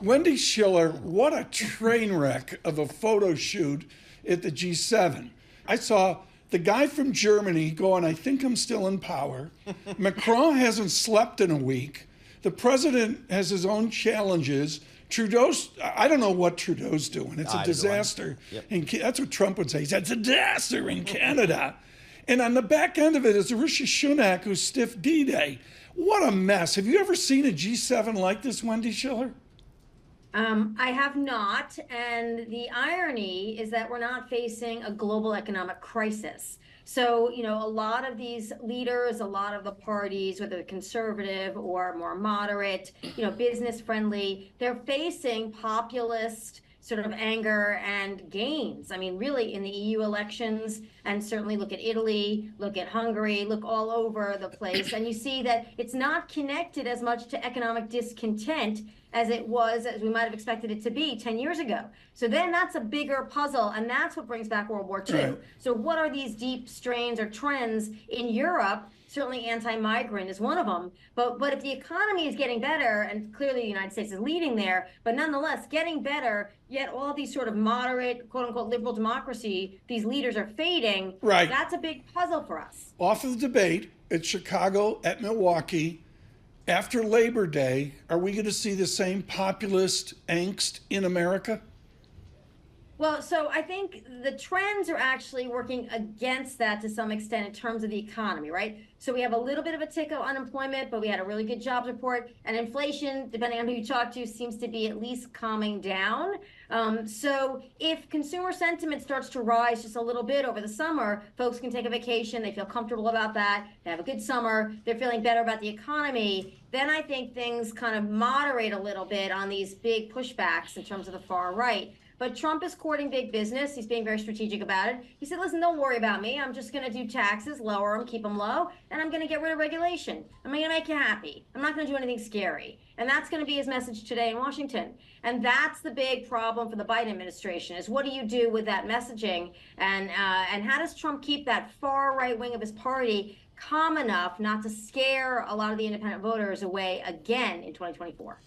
Wendy Schiller, what a train wreck of a photo shoot at the G7. I saw the guy from Germany going, I think I'm still in power. Macron hasn't slept in a week. The president has his own challenges. Trudeau's, I don't know what Trudeau's doing. It's a disaster. Yep. That's what Trump would say. He said, it's a disaster in Canada. And on the back end of it is Rishi Sunak, who's stiff D-Day. What a mess. Have you ever seen a G7 like this, Wendy Schiller? I have not. And the irony is that we're not facing a global economic crisis. So, a lot of these leaders, a lot of the parties, whether conservative or more moderate, business friendly, they're facing populist sort of anger and gains. I mean, really in the EU elections, and certainly look at Italy, look at Hungary, look all over the place. And you see that it's not connected as much to economic discontent as it was, as we might have expected it to be 10 years ago. So then that's a bigger puzzle, and that's what brings back World War II. Right. So what are these deep strains or trends in Europe? Certainly anti-migrant is one of them. But if the economy is getting better, and clearly the United States is leading there, but nonetheless getting better, yet all these sort of moderate, quote unquote, liberal democracy, these leaders are fading. Right. That's a big puzzle for us. Off of the debate at Chicago, at Milwaukee, after Labor Day, are we going to see the same populist angst in America? Well, so I think the trends are actually working against that to some extent in terms of the economy, right? So we have a little bit of a tick of unemployment, but we had a really good jobs report, and inflation, depending on who you talk to, seems to be at least calming down. So if consumer sentiment starts to rise just a little bit over the summer, folks can take a vacation, they feel comfortable about that, they have a good summer, they're feeling better about the economy, then I think things kind of moderate a little bit on these big pushbacks in terms of the far right. But Trump is courting big business. He's being very strategic about it. He said, listen, don't worry about me. I'm just going to do taxes, lower them, keep them low, and I'm going to get rid of regulation. I'm going to make you happy. I'm not going to do anything scary. And that's going to be his message today in Washington. And that's the big problem for the Biden administration is what do you do with that messaging? And how does Trump keep that far right wing of his party calm enough not to scare a lot of the independent voters away again in 2024?